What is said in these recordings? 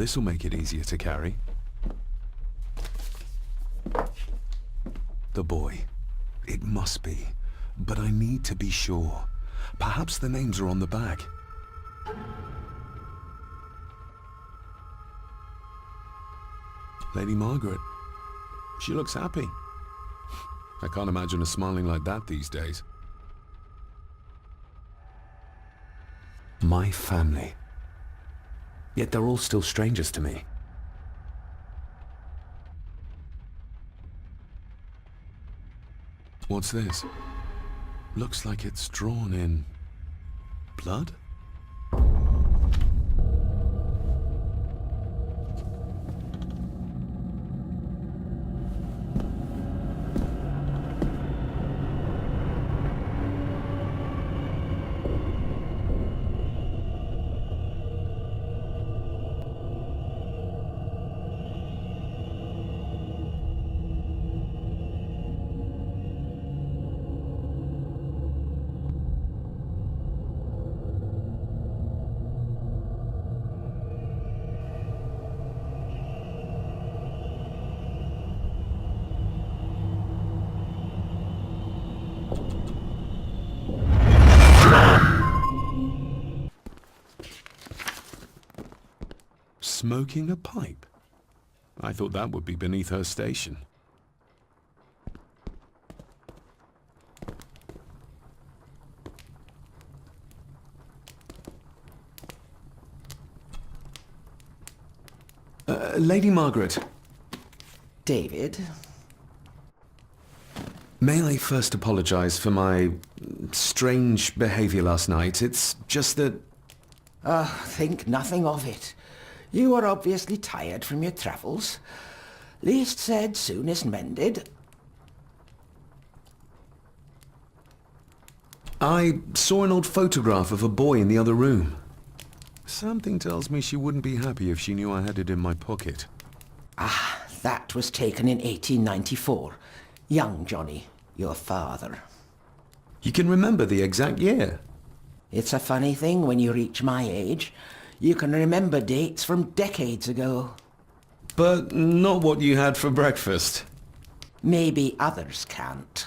This'll make it easier to carry. The boy. It must be. But I need to be sure. Perhaps the names are on the back. Lady Margaret. She looks happy. I can't imagine her smiling like that these days. My family. Yet they're all still strangers to me. What's this? Looks like it's drawn in blood? Smoking a pipe? I thought that would be beneath her station. Lady Margaret. David? May I first apologize for my strange behavior last night? It's just that... Think nothing of it. You are obviously tired from your travels. Least said, soonest mended. I saw an old photograph of a boy in the other room. Something tells me she wouldn't be happy if she knew I had it in my pocket. Ah, that was taken in 1894. Young Johnny, your father. You can remember the exact year? It's a funny thing when you reach my age. You can remember dates from decades ago. But not what you had for breakfast. Maybe others can't.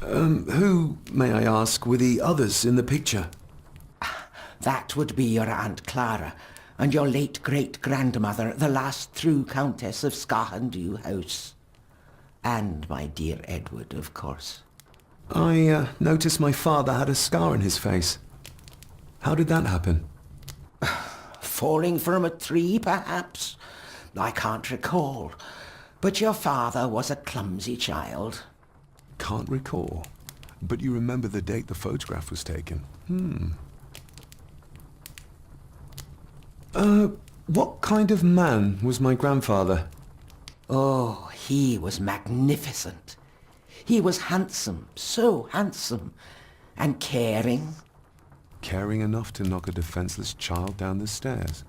Who, may I ask, were the others in the picture? That would be your Aunt Clara and your late great-grandmother, the last true Countess of Scahendew House. And my dear Edward, of course. I noticed my father had a scar on his face. How did that happen? Falling from a tree, perhaps? I can't recall. But your father was a clumsy child. Can't recall. But you remember the date the photograph was taken. What kind of man was my grandfather? Oh, he was magnificent. He was handsome, so handsome, and caring. Caring enough to knock a defenseless child down the stairs.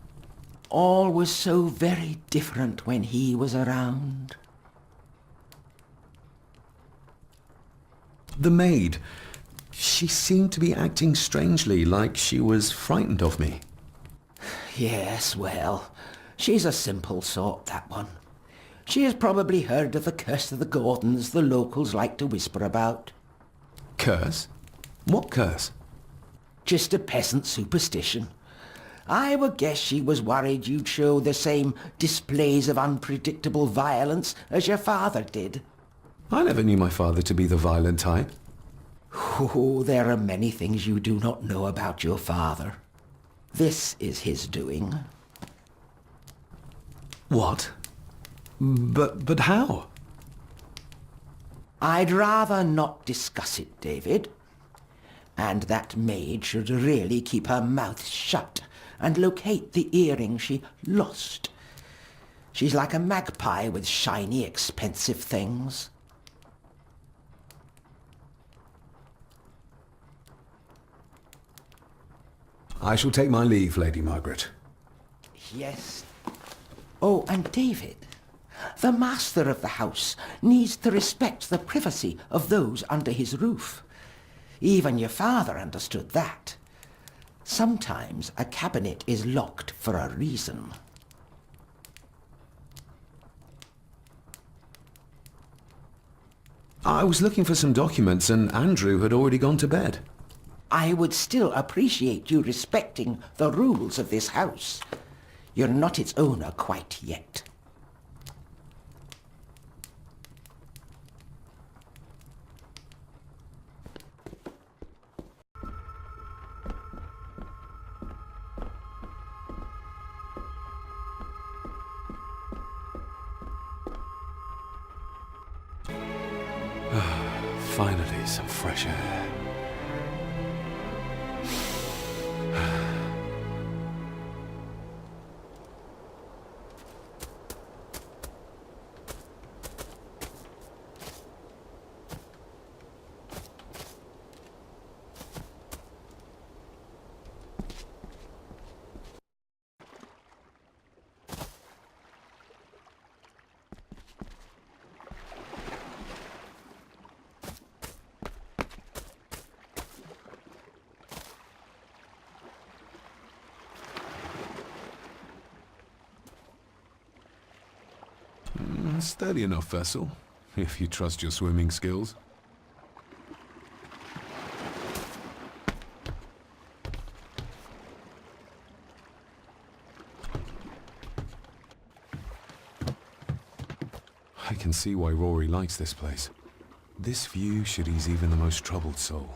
All was so very different when he was around. The maid. She seemed to be acting strangely, like she was frightened of me. Yes, well, she's a simple sort, that one. She has probably heard of the curse of the Gordons the locals like to whisper about. Curse? What curse? Just a peasant superstition. I would guess she was worried you'd show the same displays of unpredictable violence as your father did. I never knew my father to be the violent type. Oh, there are many things you do not know about your father. This is his doing. What? But how? I'd rather not discuss it, David. And that maid should really keep her mouth shut and locate the earring she lost. She's like a magpie with shiny, expensive things. I shall take my leave, Lady Margaret. Yes. Oh, and David, the master of the house needs to respect the privacy of those under his roof. Even your father understood that. Sometimes a cabinet is locked for a reason. I was looking for some documents and Andrew had already gone to bed. I would still appreciate you respecting the rules of this house. You're not its owner quite yet. Finally, some fresh air. Steady enough vessel, if you trust your swimming skills. I can see why Rory likes this place. This view should ease even the most troubled soul.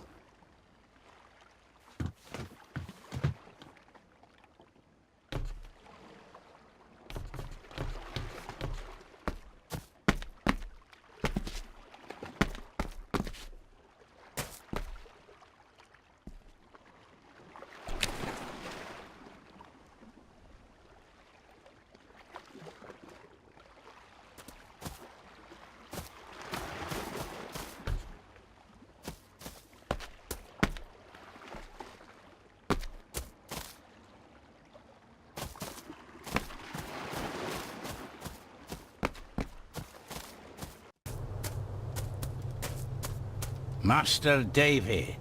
Master David.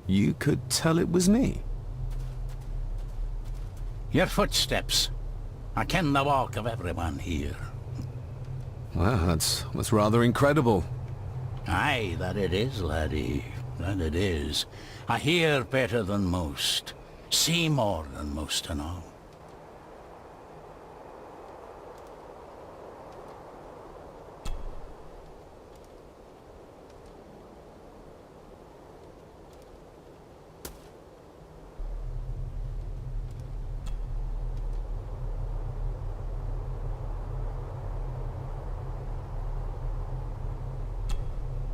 You could tell it was me. Your footsteps. I ken the walk of everyone here. Well, that's rather incredible. Aye, that it is, laddie. That it is. I hear better than most. See more than most and all.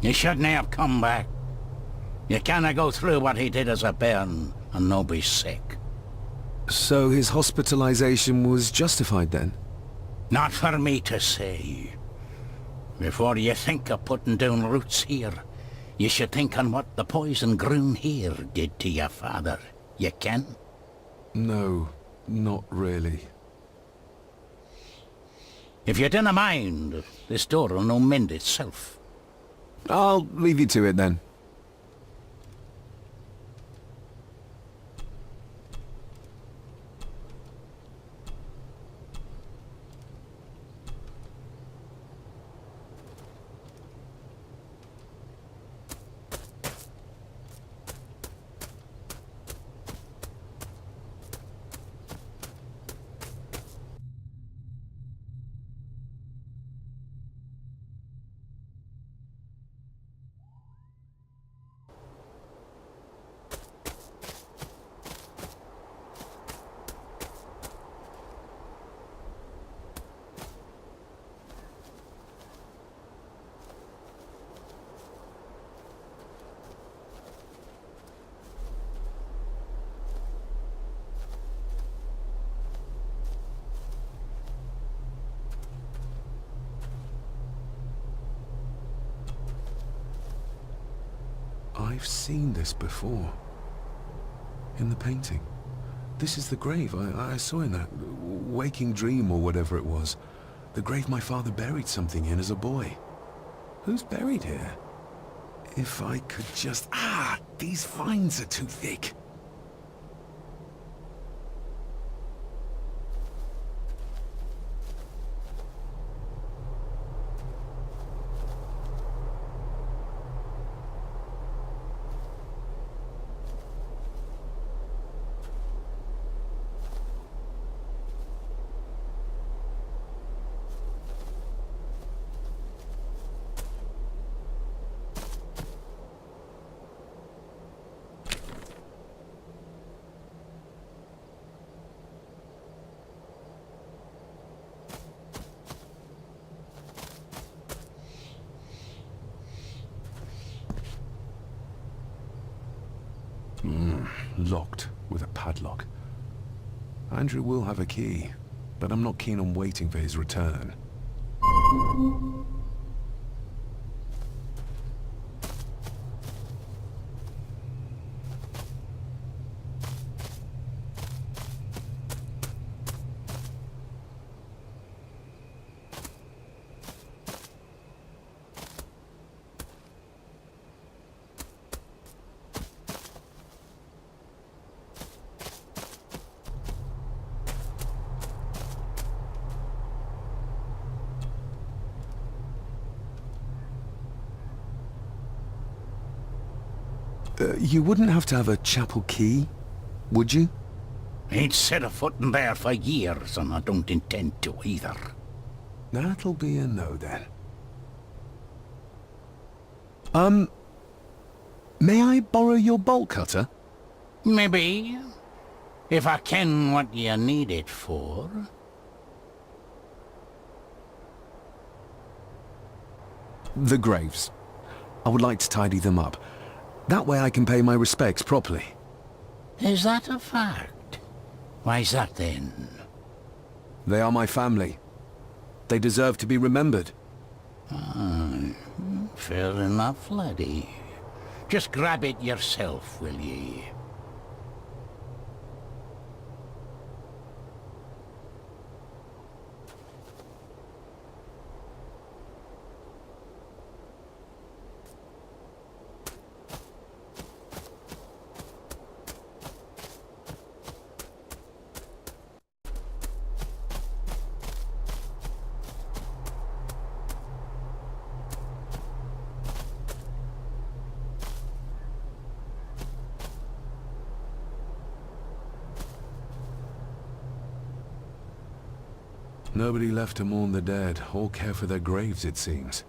You shouldn't have come back. You canna go through what he did as a bairn and no be sick. So his hospitalization was justified then? Not for me to say. Before you think of putting down roots here, you should think on what the poison grown here did to your father. You ken? No, not really. If you dinna mind, this door'll no mend itself. I'll leave you to it then. I've seen this before. In the painting. This is the grave I saw in that waking dream or whatever it was. The grave my father buried something in as a boy. Who's buried here? If I could just... these vines are too thick. locked with a padlock. Andrew will have a key, but I'm not keen on waiting for his return. You wouldn't have to have a chapel key, would you? Ain't set a foot in there for years, and I don't intend to either. That'll be a no then. May I borrow your bolt cutter? Maybe. If I ken what you need it for. The graves. I would like to tidy them up. That way I can pay my respects properly. Is that a fact? Why's that then? They are my family. They deserve to be remembered. Fair enough, laddie. Just grab it yourself, will ye? Nobody left to mourn the dead or care for their graves, it seems.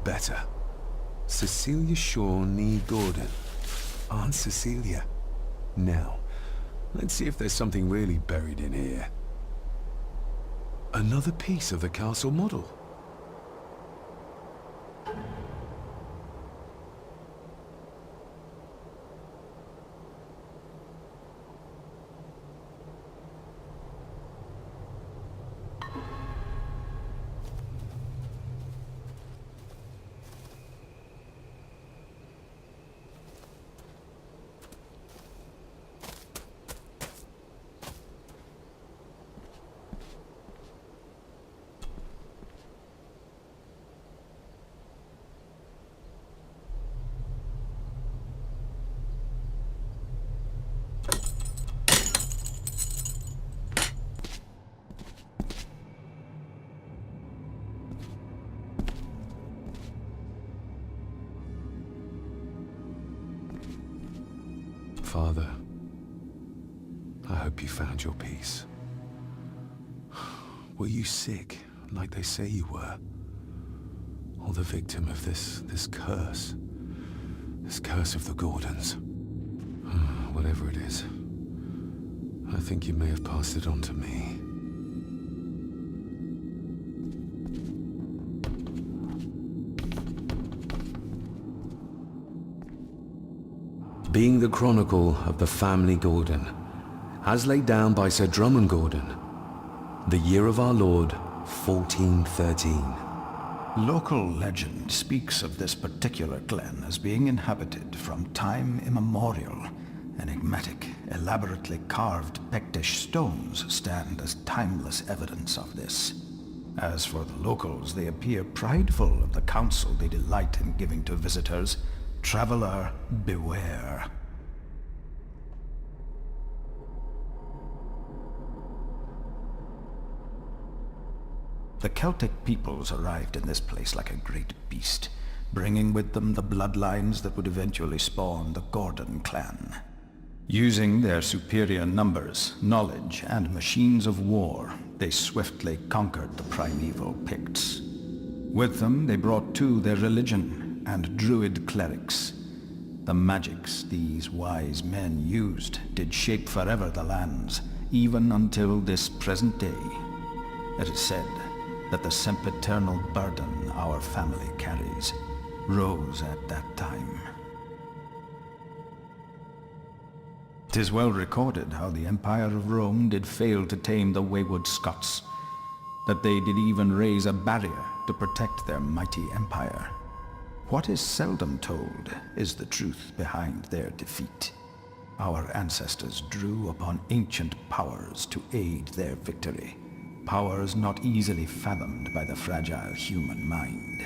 Better. Cecilia Shaw Nee Gordon. Aunt Cecilia. Now, let's see if there's something really buried in here. Another piece of the castle model. Father, I hope you found your peace. Were you sick, like they say you were? Or the victim of this curse? This curse of the Gordons? Whatever it is, I think you may have passed it on to me. Being the chronicle of the family Gordon, as laid down by Sir Drummond Gordon, the year of our Lord, 1413. Local legend speaks of this particular glen as being inhabited from time immemorial. Enigmatic, elaborately carved Pictish stones stand as timeless evidence of this. As for the locals, they appear prideful of the counsel they delight in giving to visitors. Traveler, beware. The Celtic peoples arrived in this place like a great beast, bringing with them the bloodlines that would eventually spawn the Gordon clan. Using their superior numbers, knowledge, and machines of war, they swiftly conquered the primeval Picts. With them they brought too their religion and druid clerics. The magics these wise men used did shape forever the lands, even until this present day. It is said that the sempiternal burden our family carries rose at that time. 'Tis well recorded how the Empire of Rome did fail to tame the wayward Scots, that they did even raise a barrier to protect their mighty empire. What is seldom told is the truth behind their defeat. Our ancestors drew upon ancient powers to aid their victory, powers not easily fathomed by the fragile human mind.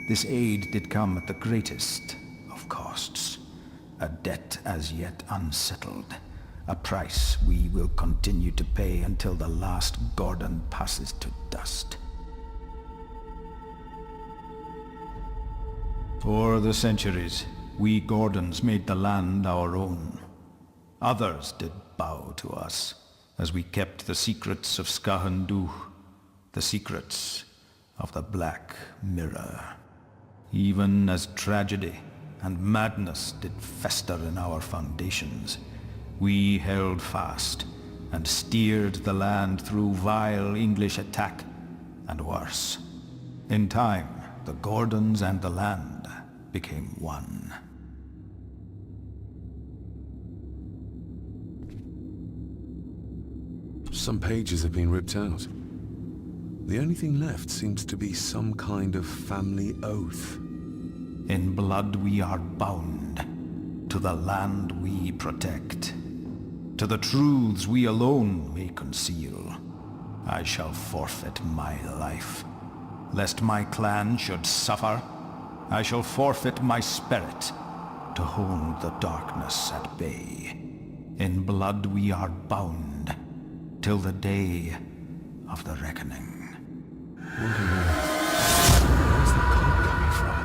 This aid did come at the greatest of costs, a debt as yet unsettled, a price we will continue to pay until the last Gordon passes to dust. For the centuries, we Gordons made the land our own. Others did bow to us, as we kept the secrets of Skahandu, the secrets of the Black Mirror. Even as tragedy and madness did fester in our foundations, we held fast and steered the land through vile English attack and worse. In time, the Gordons and the land became one. Some pages have been ripped out. The only thing left seems to be some kind of family oath. In blood we are bound to the land we protect, to the truths we alone may conceal. I shall forfeit my life, lest my clan should suffer. I shall forfeit my spirit to hold the darkness at bay. In blood we are bound till the day of the reckoning. Where's the call coming from?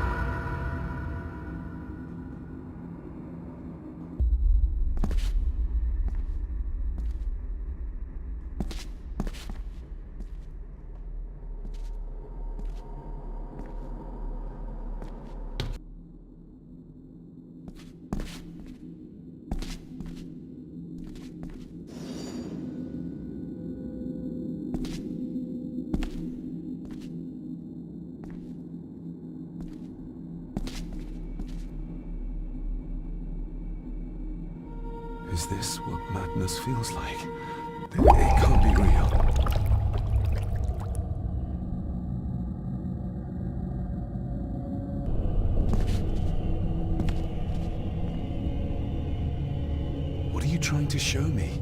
Is this what madness feels like? It can't be real. What are you trying to show me?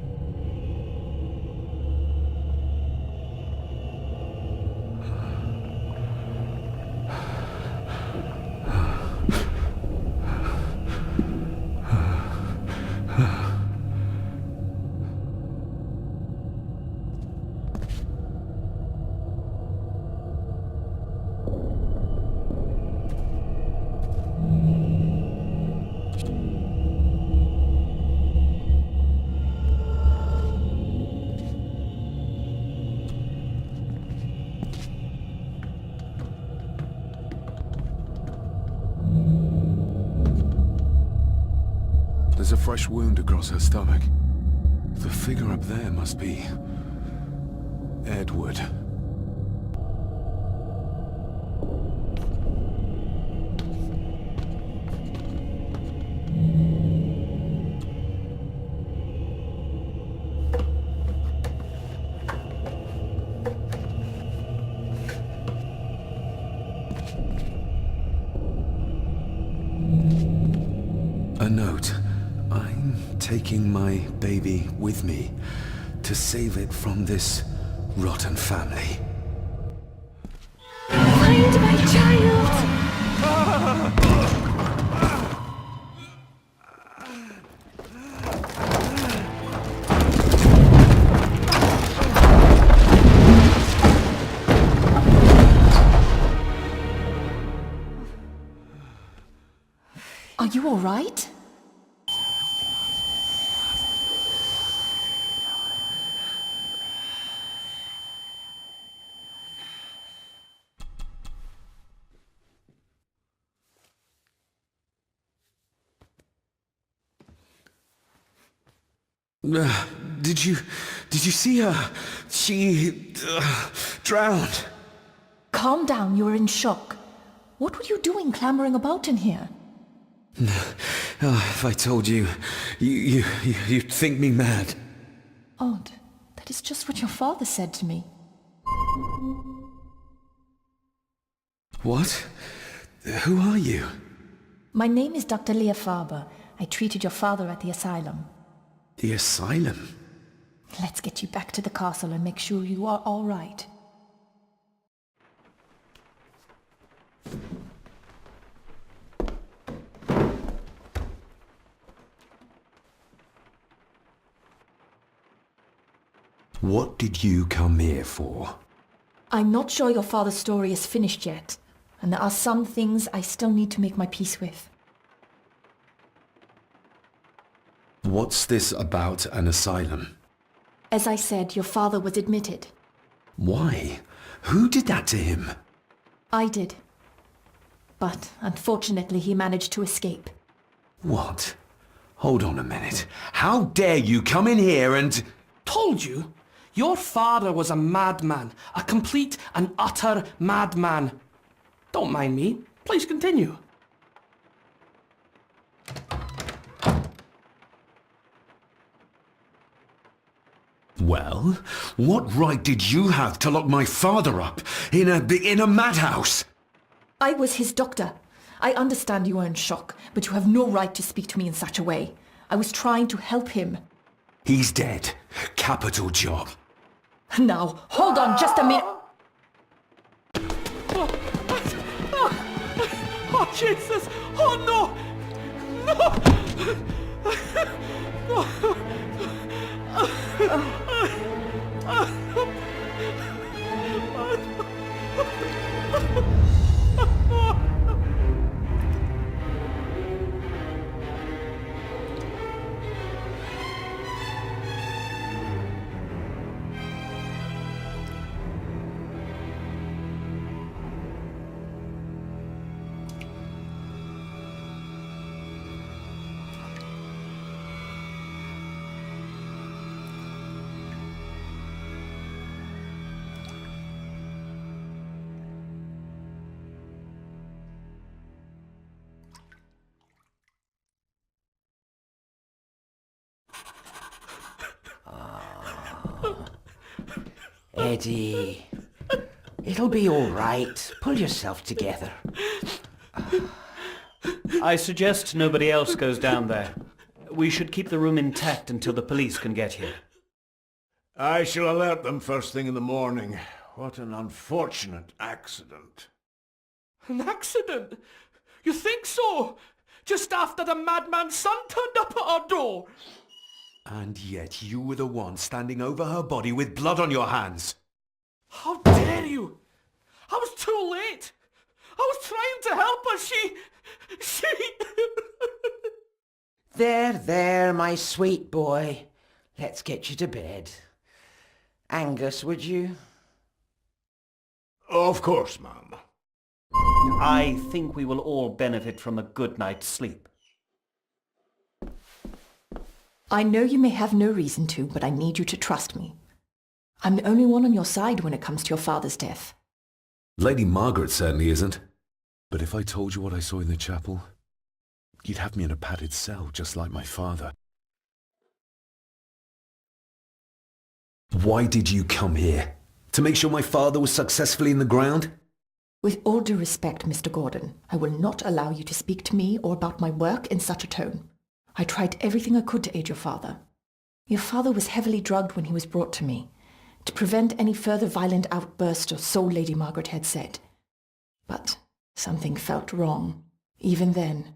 There's a fresh wound across her stomach. The figure up there must be Edward. A note. I'm taking my baby with me to save it from this rotten family. Find my child! Are you all right? Did you see her? She drowned. Calm down, you're in shock. What were you doing clambering about in here? If I told you, you'd think me mad. Odd. That is just what your father said to me. What? Who are you? My name is Dr. Leah Farber. I treated your father at the asylum. The asylum? Let's get you back to the castle and make sure you are all right. What did you come here for? I'm not sure your father's story is finished yet, and there are some things I still need to make my peace with. What's this about an asylum? As I said, your father was admitted. Why? Who did that to him? I did. But unfortunately he managed to escape. What? Hold on a minute. How dare you come in here and... Told you? Your father was a madman. A complete and utter madman. Don't mind me. Please continue. Well, what right did you have to lock my father up in a madhouse? I was his doctor. I understand you are in shock, but you have no right to speak to me in such a way. I was trying to help him. He's dead. Capital job. Now, hold on just a minute. Oh, Jesus! Oh, no! Eddie, it'll be all right. Pull yourself together. I suggest nobody else goes down there. We should keep the room intact until the police can get here. I shall alert them first thing in the morning. What an unfortunate accident. An accident? You think so? Just after the madman's son turned up at our door. And yet you were the one standing over her body with blood on your hands. How dare you? I was too late. I was trying to help her. She... There, my sweet boy. Let's get you to bed. Angus, would you? Of course, ma'am. I think we will all benefit from a good night's sleep. I know you may have no reason to, but I need you to trust me. I'm the only one on your side when it comes to your father's death. Lady Margaret certainly isn't. But if I told you what I saw in the chapel, you'd have me in a padded cell, just like my father. Why did you come here? To make sure my father was successfully in the ground? With all due respect, Mr. Gordon, I will not allow you to speak to me or about my work in such a tone. I tried everything I could to aid your father. Your father was heavily drugged when he was brought to me, to prevent any further violent outburst, or so Lady Margaret had said. But something felt wrong, even then.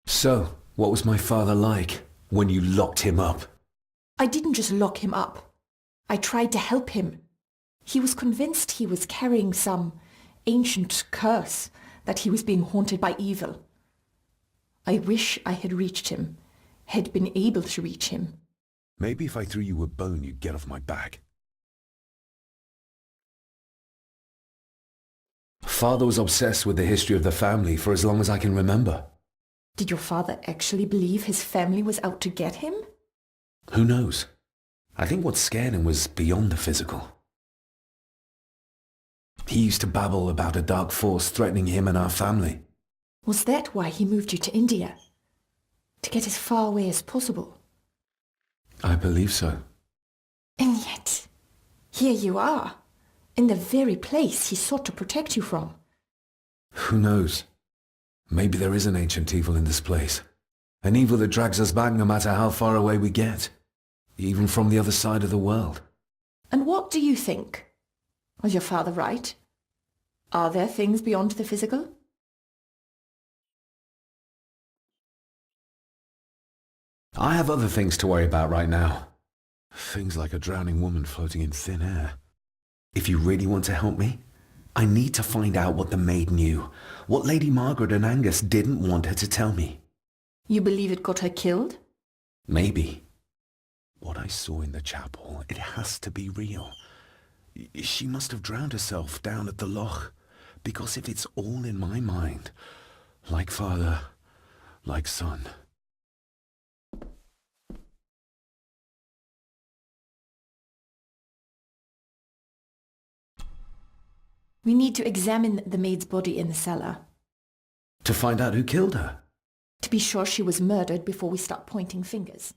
So, what was my father like when you locked him up? I didn't just lock him up. I tried to help him. He was convinced he was carrying some ancient curse, that he was being haunted by evil. I wish I had reached him, had been able to reach him. Maybe if I threw you a bone, you'd get off my back. Father was obsessed with the history of the family for as long as I can remember. Did your father actually believe his family was out to get him? Who knows? I think what scared him was beyond the physical. He used to babble about a dark force threatening him and our family. Was that why he moved you to India? To get as far away as possible? I believe so. And yet, here you are, in the very place he sought to protect you from. Who knows? Maybe there is an ancient evil in this place. An evil that drags us back no matter how far away we get. Even from the other side of the world. And what do you think? Was your father right? Are there things beyond the physical? I have other things to worry about right now. Things like a drowning woman floating in thin air. If you really want to help me, I need to find out what the maid knew. What Lady Margaret and Angus didn't want her to tell me. You believe it got her killed? Maybe. What I saw in the chapel, it has to be real. She must have drowned herself down at the loch. Because if it's all in my mind, like father, like son. We need to examine the maid's body in the cellar. To find out who killed her. To be sure she was murdered before we start pointing fingers.